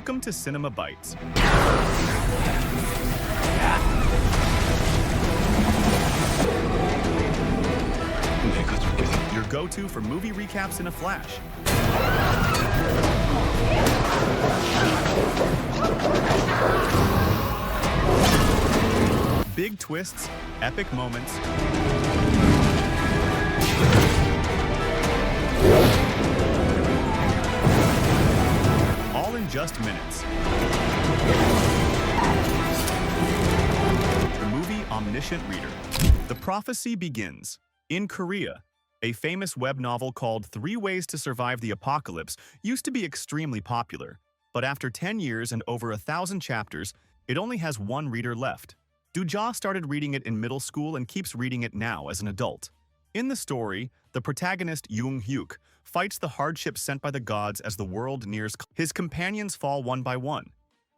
Welcome to Cinema Bites, your go-to for movie recaps in a flash. Big twists, epic moments, all in just minutes. The movie Omniscient Reader The Prophecy begins. In Korea, a famous web novel called 3 Ways to Survive the Apocalypse used to be extremely popular, but after 10 years and over 1,000 chapters, it only has one reader left. Do-ja started reading it in middle school and keeps reading it now as an adult. In the story, the protagonist Jung-hyuk fights the hardships sent by the gods as the world nears. His companions fall one by one,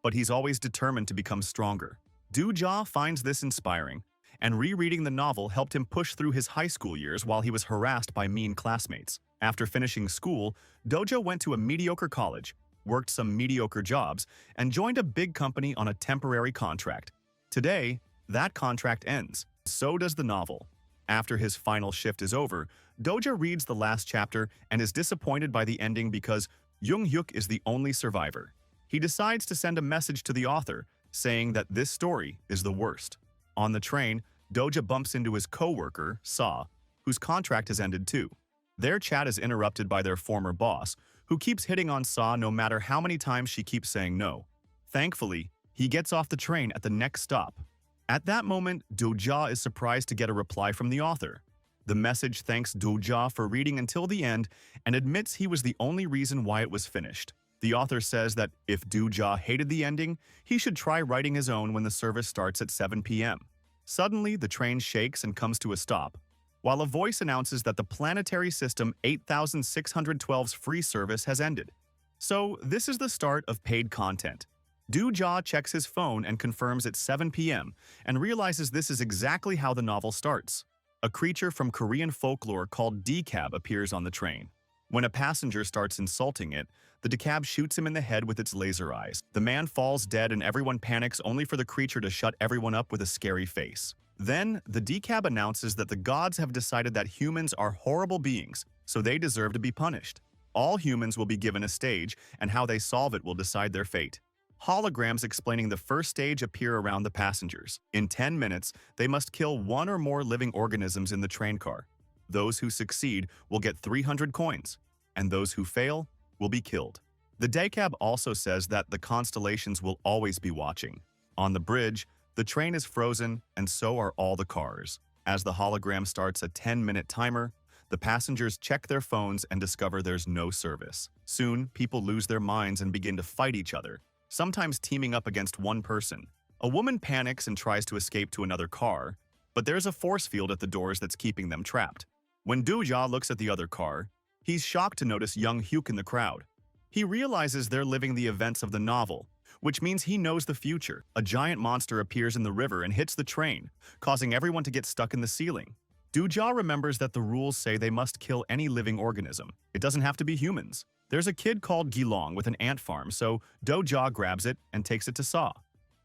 but he's always determined to become stronger. Do-ja finds this inspiring, and rereading the novel helped him push through his high school years while he was harassed by mean classmates. After finishing school, Do-ja went to a mediocre college, worked some mediocre jobs, and joined a big company on a temporary contract. Today, that contract ends. So does the novel. After his final shift is over, Do-ja reads the last chapter and is disappointed by the ending because Jung-hyuk is the only survivor. He decides to send a message to the author, saying that this story is the worst. On the train, Do-ja bumps into his co-worker, Sa, whose contract has ended too. Their chat is interrupted by their former boss, who keeps hitting on Sa no matter how many times she keeps saying no. Thankfully, he gets off the train at the next stop. At that moment, Do-ja is surprised to get a reply from the author. The message thanks Do-ja for reading until the end and admits he was the only reason why it was finished. The author says that if Do-ja hated the ending, he should try writing his own when the service starts at 7 p.m. Suddenly, the train shakes and comes to a stop, while a voice announces that the planetary system 8612's free service has ended. So, this is the start of paid content. Do-ja checks his phone and confirms it's 7 p.m. and realizes this is exactly how the novel starts. A creature from Korean folklore called decab appears on the train. When a passenger starts insulting it, the decab shoots him in the head with its laser eyes. The man falls dead and everyone panics only for the creature to shut everyone up with a scary face. Then, the decab announces that the gods have decided that humans are horrible beings, so they deserve to be punished. All humans will be given a stage, and how they solve it will decide their fate. Holograms explaining the first stage appear around the passengers. In 10 minutes, they must kill one or more living organisms in the train car. Those who succeed will get 300 coins, and those who fail will be killed. The decab also says that the constellations will always be watching. On the bridge, the train is frozen, and so are all the cars. As the hologram starts a 10-minute timer, the passengers check their phones and discover there's no service. Soon, people lose their minds and begin to fight each other, sometimes teaming up against one person. A woman panics and tries to escape to another car, but there's a force field at the doors that's keeping them trapped. When Do-ja looks at the other car, he's shocked to notice Jung-hyuk in the crowd. He realizes they're living the events of the novel, which means he knows the future. A giant monster appears in the river and hits the train, causing everyone to get stuck in the ceiling. Do-ja remembers that the rules say they must kill any living organism. It doesn't have to be humans. There's a kid called Gilong with an ant farm, so Do-ja grabs it and takes it to Sa.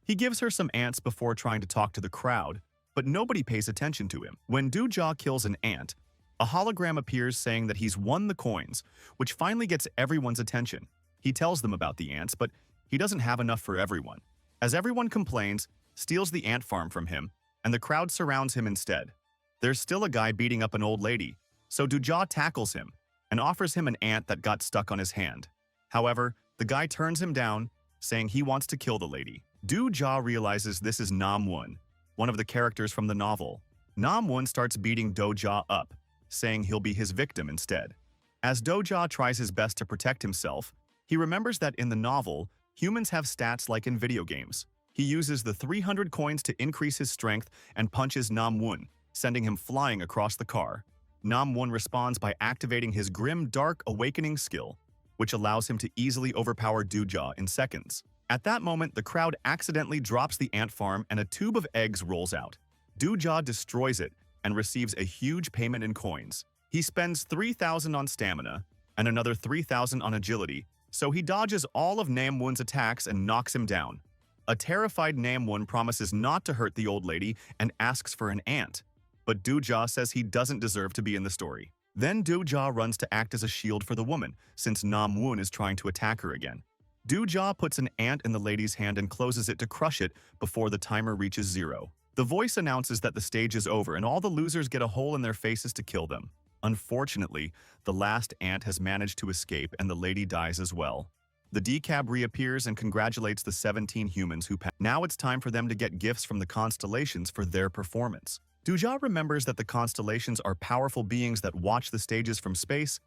He gives her some ants before trying to talk to the crowd, but nobody pays attention to him. When Do-ja kills an ant, a hologram appears saying that he's won the coins, which finally gets everyone's attention. He tells them about the ants, but he doesn't have enough for everyone. As everyone complains, steals the ant farm from him, and the crowd surrounds him instead. There's still a guy beating up an old lady, so Do-ja tackles him and offers him an ant that got stuck on his hand. However, the guy turns him down, saying he wants to kill the lady. Do-ja realizes this is Nam-won, one of the characters from the novel. Nam-won starts beating Do-ja up, saying he'll be his victim instead. As Do-ja tries his best to protect himself, he remembers that in the novel, humans have stats like in video games. He uses the 300 coins to increase his strength and punches Nam-won, sending him flying across the car. Nam-won responds by activating his Grim Dark Awakening skill, which allows him to easily overpower Do-ja in seconds. At that moment, the crowd accidentally drops the ant farm and a tube of eggs rolls out. Do-ja destroys it and receives a huge payment in coins. He spends 3,000 on stamina and another 3,000 on agility so he dodges all of Namwoon's attacks and knocks him down. A terrified Namwoon promises not to hurt the old lady and asks for an ant, but Dooja says he doesn't deserve to be in the story. Then Dooja runs to act as a shield for the woman, since Namwoon is trying to attack her again. Dooja puts an ant in the lady's hand and closes it to crush it before the timer reaches 0. The voice announces that the stage is over and all the losers get a hole in their faces to kill them. Unfortunately, the last ant has managed to escape and the lady dies as well. The decab reappears and congratulates the 17 humans who passed. Now it's time for them to get gifts from the constellations for their performance. Dooja remembers that the constellations are powerful beings that watch the stages from space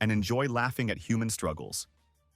and enjoy laughing at human struggles.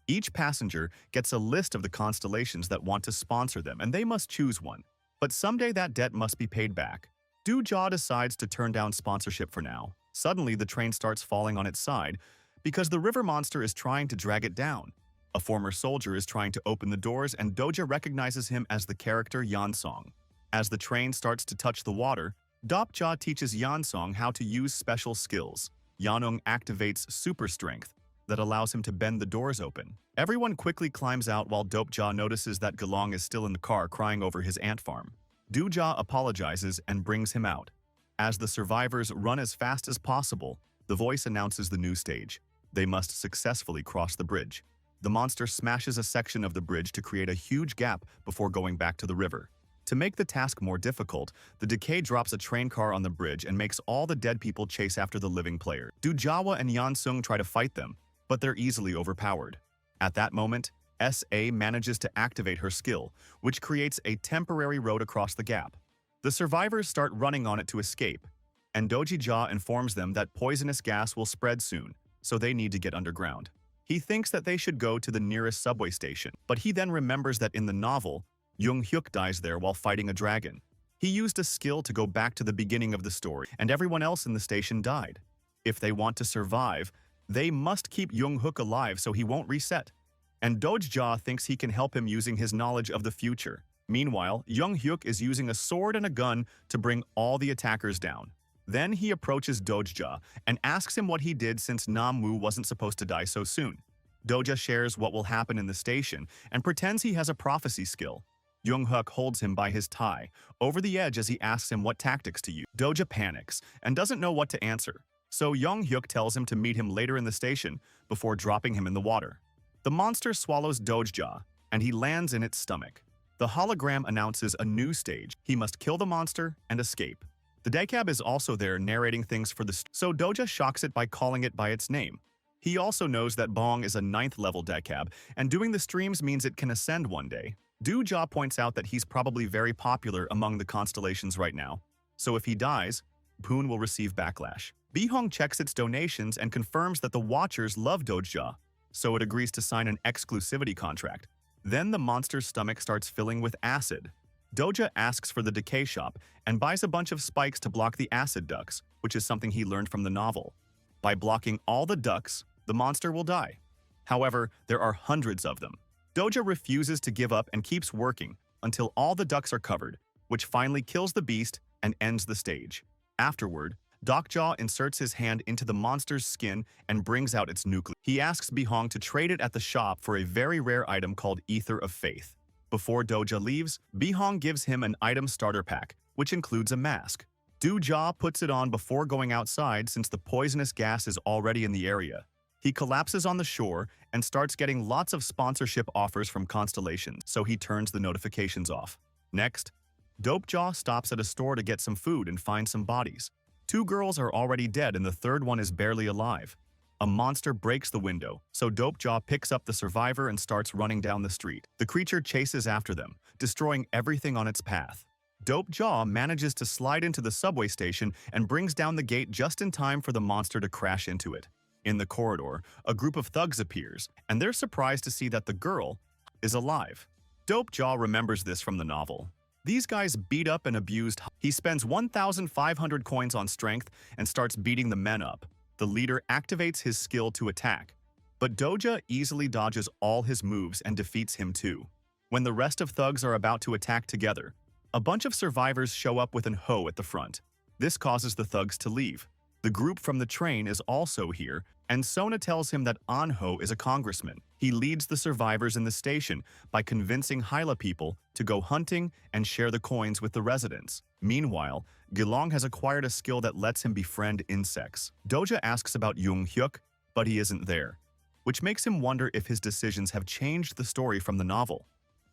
Each passenger gets a list of the constellations that want to sponsor them, and they must choose one. But someday that debt must be paid back. Dooja decides to turn down sponsorship for now. Suddenly, the train starts falling on its side because the river monster is trying to drag it down. A former soldier is trying to open the doors, and Doja recognizes him as the character Yansong. As the train starts to touch the water, Dopja teaches Yansong how to use special skills. Yanong activates super strength that allows him to bend the doors open. Everyone quickly climbs out while Dopja notices that Gelong is still in the car crying over his ant farm. Dooja apologizes and brings him out. As the survivors run as fast as possible, the voice announces the new stage. They must successfully cross the bridge. The monster smashes a section of the bridge to create a huge gap before going back to the river. To make the task more difficult, the Decay drops a train car on the bridge and makes all the dead people chase after the living player. Doojawa and Yansung try to fight them, but they're easily overpowered. At that moment, SA manages to activate her skill, which creates a temporary road across the gap. The survivors start running on it to escape, and Dojija informs them that poisonous gas will spread soon, so they need to get underground. He thinks that they should go to the nearest subway station, but he then remembers that in the novel, Jung-hyuk dies there while fighting a dragon. He used a skill to go back to the beginning of the story, and everyone else in the station died. If they want to survive, they must keep Jung-hyuk alive so he won't reset. And Dojja thinks he can help him using his knowledge of the future. Meanwhile, Jung-hyuk is using a sword and a gun to bring all the attackers down. Then he approaches Dojja and asks him what he did since Namwoo wasn't supposed to die so soon. Doja shares what will happen in the station and pretends he has a prophecy skill. Jung-hyuk holds him by his tie, over the edge as he asks him what tactics to use. Doja panics and doesn't know what to answer, so Jung-hyuk tells him to meet him later in the station before dropping him in the water. The monster swallows Dojja, and he lands in its stomach. The hologram announces a new stage. He must kill the monster and escape. The decab is also there narrating things for the so Doja shocks it by calling it by its name. He also knows that Bong is a 9th level decab, and doing the streams means it can ascend one day. Dooja points out that he's probably very popular among the constellations right now, so if he dies, Poon will receive backlash. Bihong checks its donations and confirms that the Watchers love Dojja, so it agrees to sign an exclusivity contract. Then the monster's stomach starts filling with acid. Doja asks for the decay shop and buys a bunch of spikes to block the acid ducts, which is something he learned from the novel. By blocking all the ducts, the monster will die. However, there are hundreds of them. Doja refuses to give up and keeps working until all the ducts are covered, which finally kills the beast and ends the stage. Afterward, Dokja inserts his hand into the monster's skin and brings out its nucleus. He asks Bihong to trade it at the shop for a very rare item called Ether of Faith. Before Doja leaves, Bihong gives him an item starter pack, which includes a mask. Dooja puts it on before going outside since the poisonous gas is already in the area. He collapses on the shore and starts getting lots of sponsorship offers from constellations, so he turns the notifications off. Next, Dopejaw stops at a store to get some food and finds some bodies. 2 girls are already dead and the third one is barely alive. A monster breaks the window, so Dopejaw picks up the survivor and starts running down the street. The creature chases after them, destroying everything on its path. Dopejaw manages to slide into the subway station and brings down the gate just in time for the monster to crash into it. In the corridor, a group of thugs appears, and they're surprised to see that the girl is alive. Dopejaw remembers this from the novel. These guys beat up and abused. He spends 1,500 coins on strength and starts beating the men up. The leader activates his skill to attack, but Doja easily dodges all his moves and defeats him too. When the rest of thugs are about to attack together, a bunch of survivors show up with an hoe at the front. This causes the thugs to leave. The group from the train is also here, and Sona tells him that Anho is a congressman. He leads the survivors in the station by convincing Hyla people to go hunting and share the coins with the residents. Meanwhile, Gilong has acquired a skill that lets him befriend insects. Doja asks about Jung Hyuk, but he isn't there, which makes him wonder if his decisions have changed the story from the novel.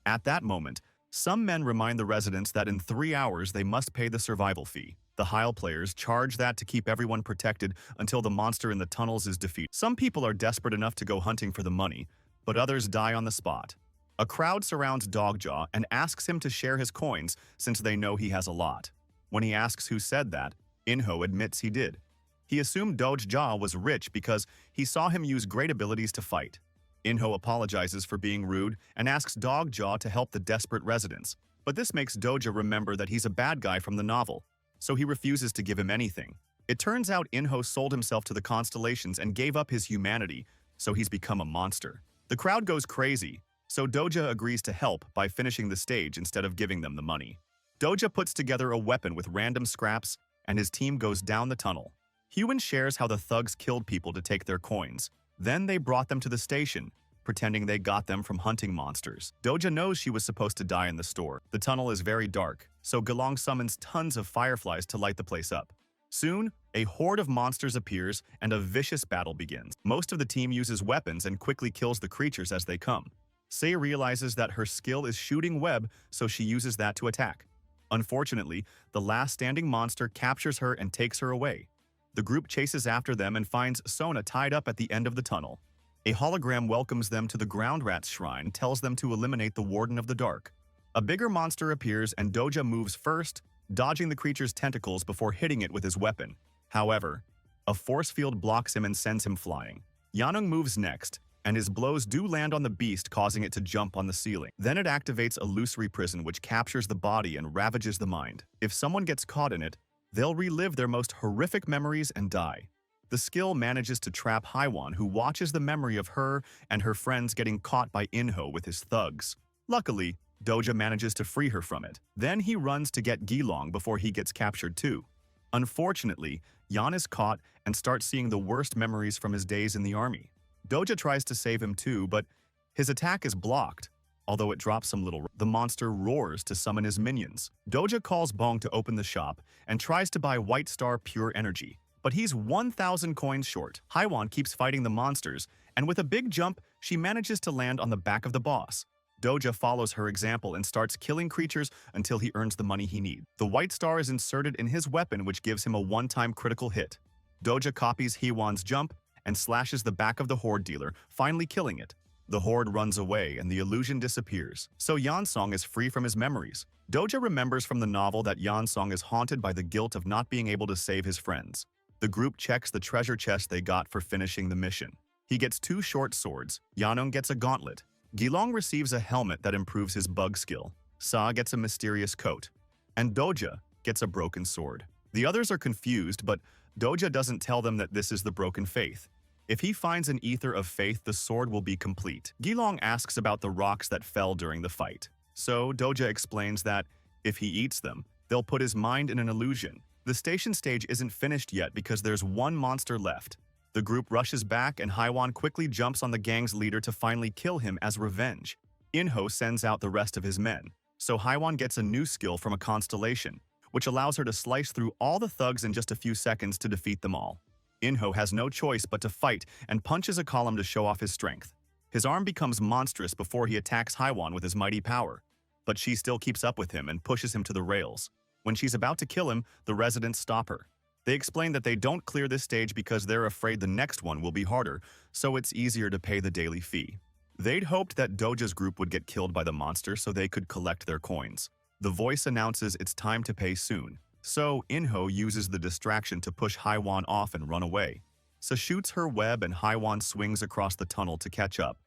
At that moment, some men remind the residents that in 3 hours they must pay the survival fee. The Heil players charge that to keep everyone protected until the monster in the tunnels is defeated. Some people are desperate enough to go hunting for the money, but others die on the spot. A crowd surrounds Dogjaw and asks him to share his coins since they know he has a lot. When he asks who said that, Inho admits he did. He assumed Dogjaw was rich because he saw him use great abilities to fight. Inho apologizes for being rude and asks Dogjaw to help the desperate residents, but this makes Doja remember that he's a bad guy from the novel, so he refuses to give him anything. It turns out Inho sold himself to the constellations and gave up his humanity, so he's become a monster. The crowd goes crazy, so Doja agrees to help by finishing the stage instead of giving them the money. Doja puts together a weapon with random scraps, and his team goes down the tunnel. Huan shares how the thugs killed people to take their coins. Then they brought them to the station, pretending they got them from hunting monsters. Doja knows she was supposed to die in the store. The tunnel is very dark, so Gelong summons tons of fireflies to light the place up. Soon, a horde of monsters appears and a vicious battle begins. Most of the team uses weapons and quickly kills the creatures as they come. Sei realizes that her skill is shooting web, so she uses that to attack. Unfortunately, the last standing monster captures her and takes her away. The group chases after them and finds Sona tied up at the end of the tunnel. A hologram welcomes them to the Ground Rat's shrine and tells them to eliminate the Warden of the Dark. A bigger monster appears and Doja moves first, dodging the creature's tentacles before hitting it with his weapon. However, a force field blocks him and sends him flying. Yanung moves next, and his blows do land on the beast, causing it to jump on the ceiling. Then it activates a illusory prison which captures the body and ravages the mind. If someone gets caught in it, they'll relive their most horrific memories and die. The skill manages to trap Haiwan, who watches the memory of her and her friends getting caught by Inho with his thugs. Luckily, Doja manages to free her from it. Then he runs to get Gilong before he gets captured too. Unfortunately, Yan is caught and starts seeing the worst memories from his days in the army. Doja tries to save him too, but his attack is blocked. Although it drops some little, the monster roars to summon his minions. Doja calls Bong to open the shop and tries to buy White Star Pure Energy, but he's 1,000 coins short. Haiwan keeps fighting the monsters, and with a big jump, she manages to land on the back of the boss. Doja follows her example and starts killing creatures until he earns the money he needs. The White Star is inserted in his weapon, which gives him a one-time critical hit. Doja copies Haiwan's jump and slashes the back of the Horde dealer, finally killing it. The Horde runs away and the illusion disappears, so Yansong is free from his memories. Doja remembers from the novel that Yansong is haunted by the guilt of not being able to save his friends. The group checks the treasure chest they got for finishing the mission. He gets 2 short swords, Yanong gets a gauntlet. Gilong receives a helmet that improves his bug skill. Sa gets a mysterious coat. And Doja gets a broken sword. The others are confused, but Doja doesn't tell them that this is the broken faith. If he finds an ether of faith, the sword will be complete. Gilong asks about the rocks that fell during the fight. So Doja explains that if he eats them, they'll put his mind in an illusion. The station stage isn't finished yet because there's one monster left. The group rushes back and Haiwan quickly jumps on the gang's leader to finally kill him as revenge. Inho sends out the rest of his men, so Haiwan gets a new skill from a constellation, which allows her to slice through all the thugs in just a few seconds to defeat them all. Inho has no choice but to fight and punches a column to show off his strength. His arm becomes monstrous before he attacks Haiwan with his mighty power, but she still keeps up with him and pushes him to the rails. When she's about to kill him, the residents stop her. They explain that they don't clear this stage because they're afraid the next one will be harder, so it's easier to pay the daily fee. They'd hoped that Doja's group would get killed by the monster so they could collect their coins. The voice announces it's time to pay soon, so Inho uses the distraction to push Haiwan off and run away. Sa shoots her web and Haiwan swings across the tunnel to catch up.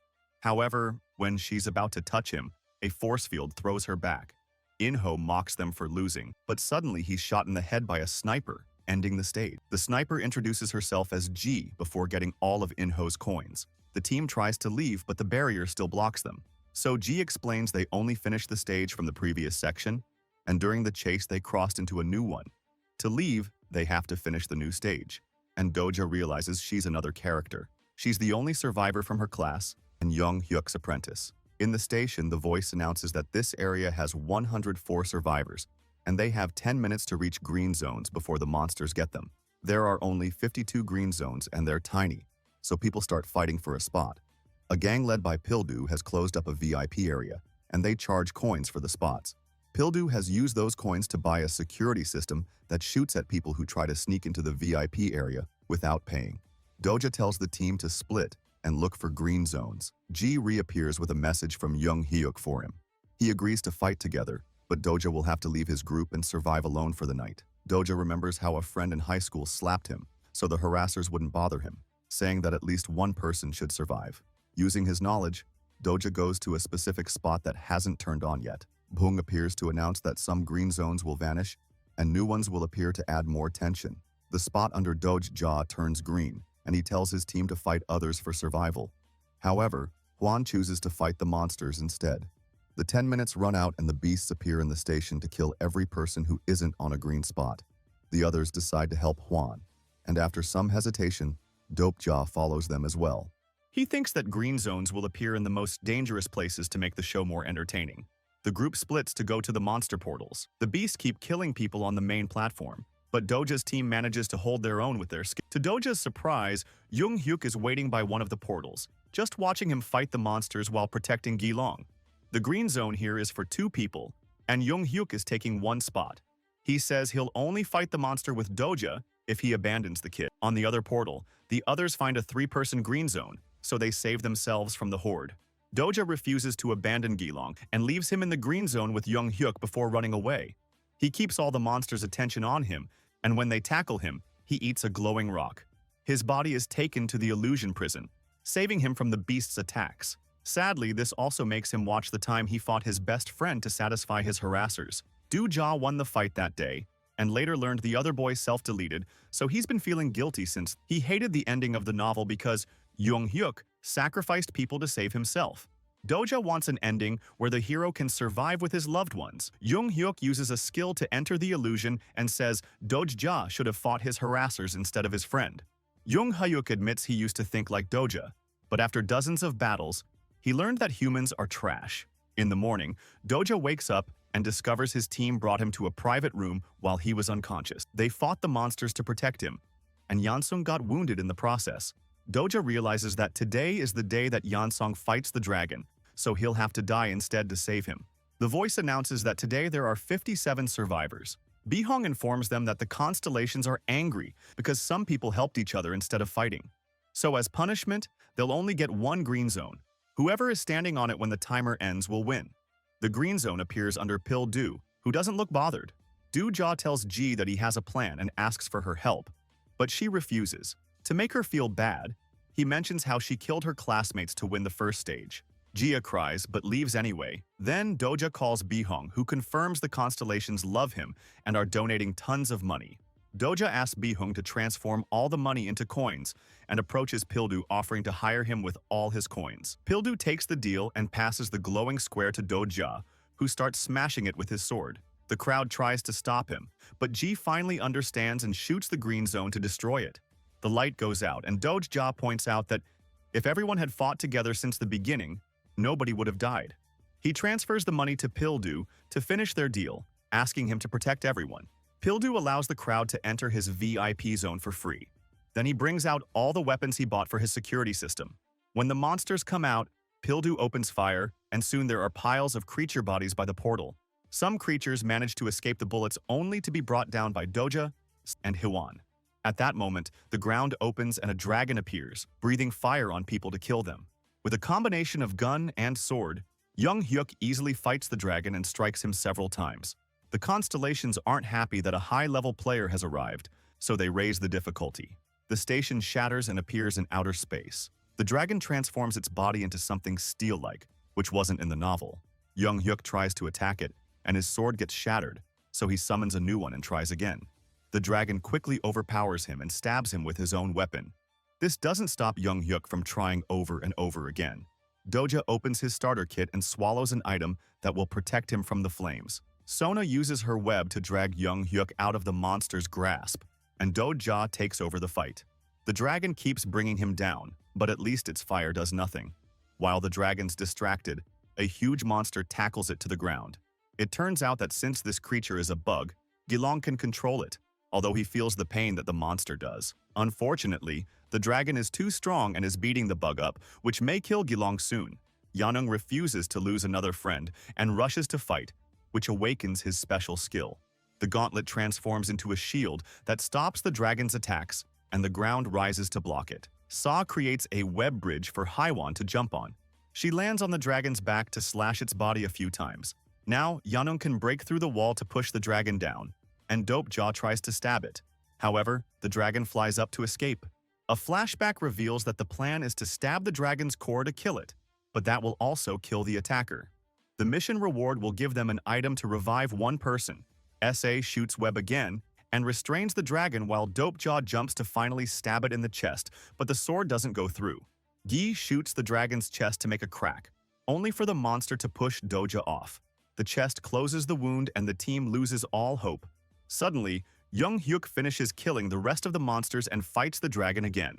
However, when she's about to touch him, a force field throws her back. Inho mocks them for losing, but suddenly he's shot in the head by a sniper, ending the stage. The sniper introduces herself as G before getting all of Inho's coins. The team tries to leave, but the barrier still blocks them. So G explains they only finished the stage from the previous section, and during the chase they crossed into a new one. To leave, they have to finish the new stage. and Doja realizes she's another character. She's the only survivor from her class and Young Hyuk's apprentice. In the station, the voice announces that this area has 104 survivors, and they have 10 minutes to reach green zones before the monsters get them. There are only 52 green zones and they're tiny, so people start fighting for a spot. A gang led by Pildu has closed up a VIP area, and they charge coins for the spots. Pildu has used those coins to buy a security system that shoots at people who try to sneak into the VIP area without paying. Doja tells the team to split and look for green zones. Ji reappears with a message from Young Hyuk for him. He agrees to fight together, but Doja will have to leave his group and survive alone for the night. Doja remembers how a friend in high school slapped him, so the harassers wouldn't bother him, saying that at least one person should survive. Using his knowledge, Doja goes to a specific spot that hasn't turned on yet. Bung appears to announce that some green zones will vanish and new ones will appear to add more tension. The spot under Doja turns green, and he tells his team to fight others for survival. However, Hwan chooses to fight the monsters instead. The 10 minutes run out and the beasts appear in the station to kill every person who isn't on a green spot. The others decide to help Hwan, and after some hesitation, Doja follows them as well. He thinks that green zones will appear in the most dangerous places to make the show more entertaining. The group splits to go to the monster portals. The beasts keep killing people on the main platform, but Doja's team manages to hold their own with their skill. To Doja's surprise, Young Hyuk is waiting by one of the portals, just watching him fight the monsters while protecting Gilong. The green zone here is for 2 people, and Young Hyuk is taking 1 spot. He says he'll only fight the monster with Doja if he abandons the kid. On the other portal, the others find a 3-person green zone, so they save themselves from the horde. Doja refuses to abandon Gilong and leaves him in the green zone with Young Hyuk before running away. He keeps all the monsters' attention on him, and when they tackle him, he eats a glowing rock. His body is taken to the illusion prison, saving him from the beast's attacks. Sadly, this also makes him watch the time he fought his best friend to satisfy his harassers. Doja won the fight that day, and later learned the other boy self-deleted, so he's been feeling guilty since he hated the ending of the novel because Young Hyuk sacrificed people to save himself. Doja wants an ending where the hero can survive with his loved ones. Young Hyuk uses a skill to enter the illusion and says Doja should have fought his harassers instead of his friend. Young Hyuk admits he used to think like Doja, but after dozens of battles, he learned that humans are trash. In the morning, Doja wakes up and discovers his team brought him to a private room while he was unconscious. They fought the monsters to protect him, and Yansung got wounded in the process. Doja realizes that today is the day that Yansung fights the dragon, so he'll have to die instead to save him. The voice announces that today there are 57 survivors. Bihong informs them that the constellations are angry because some people helped each other instead of fighting. So as punishment, they'll only get 1 green zone. Whoever is standing on it when the timer ends will win. The green zone appears under Pildu, who doesn't look bothered. Doja tells Ji that he has a plan and asks for her help, but she refuses. To make her feel bad, he mentions how she killed her classmates to win the first stage. Jia cries but leaves anyway. Then Doja calls Bihong, who confirms the constellations love him and are donating tons of money. Doja asks Bihong to transform all the money into coins and approaches Pildu offering to hire him with all his coins. Pildu takes the deal and passes the glowing square to Doja, who starts smashing it with his sword. The crowd tries to stop him, but Ji finally understands and shoots the green zone to destroy it. The light goes out and Doja points out that if everyone had fought together since the beginning, nobody would have died. He transfers the money to Pildu to finish their deal, asking him to protect everyone. Pildu allows the crowd to enter his VIP zone for free. Then he brings out all the weapons he bought for his security system. When the monsters come out, Pildu opens fire, and soon there are piles of creature bodies by the portal. Some creatures manage to escape the bullets only to be brought down by Doja and Hwan. At that moment, the ground opens and a dragon appears, breathing fire on people to kill them. With a combination of gun and sword, Young Hyuk easily fights the dragon and strikes him several times. The constellations aren't happy that a high-level player has arrived, so they raise the difficulty. The station shatters and appears in outer space. The dragon transforms its body into something steel-like, which wasn't in the novel. Young Hyuk tries to attack it, and his sword gets shattered, so he summons a new one and tries again. The dragon quickly overpowers him and stabs him with his own weapon. This doesn't stop Young Hyuk from trying over and over again. Doja opens his starter kit and swallows an item that will protect him from the flames. Sona uses her web to drag Young Hyuk out of the monster's grasp, and Doja takes over the fight. The dragon keeps bringing him down, but at least its fire does nothing. While the dragon's distracted, a huge monster tackles it to the ground. It turns out that since this creature is a bug, Gilong can control it, although he feels the pain that the monster does. Unfortunately, the dragon is too strong and is beating the bug up, which may kill Gilong soon. Yanung refuses to lose another friend and rushes to fight, which awakens his special skill. The gauntlet transforms into a shield that stops the dragon's attacks, and the ground rises to block it. Sa creates a web bridge for Haiwan to jump on. She lands on the dragon's back to slash its body a few times. Now, Yanung can break through the wall to push the dragon down, and Dopejaw tries to stab it. However, the dragon flies up to escape. A flashback reveals that the plan is to stab the dragon's core to kill it, but that will also kill the attacker. The mission reward will give them an item to revive one person. SA shoots web again and restrains the dragon while Dopejaw jumps to finally stab it in the chest, but the sword doesn't go through. Gi shoots the dragon's chest to make a crack, only for the monster to push Doja off. The chest closes the wound and the team loses all hope. Suddenly, Young Hyuk finishes killing the rest of the monsters and fights the dragon again.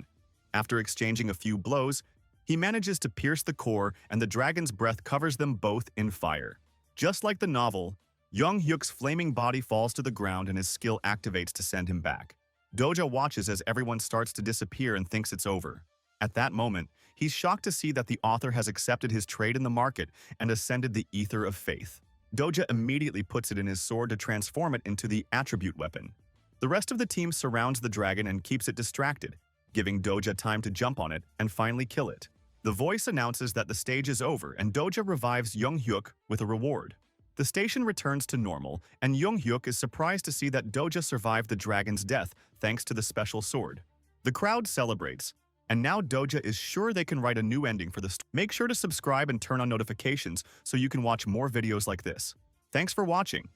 After exchanging a few blows, he manages to pierce the core and the dragon's breath covers them both in fire. Just like the novel, Young Hyuk's flaming body falls to the ground and his skill activates to send him back. Doja watches as everyone starts to disappear and thinks it's over. At that moment, he's shocked to see that the author has accepted his trade in the market and ascended the Ether of Faith. Doja immediately puts it in his sword to transform it into the attribute weapon. The rest of the team surrounds the dragon and keeps it distracted, giving Doja time to jump on it and finally kill it. The voice announces that the stage is over and Doja revives Young Hyuk with a reward. The station returns to normal, and Young Hyuk is surprised to see that Doja survived the dragon's death thanks to the special sword. The crowd celebrates, and now Doja is sure they can write a new ending for the story. Make sure to subscribe and turn on notifications so you can watch more videos like this. Thanks for watching.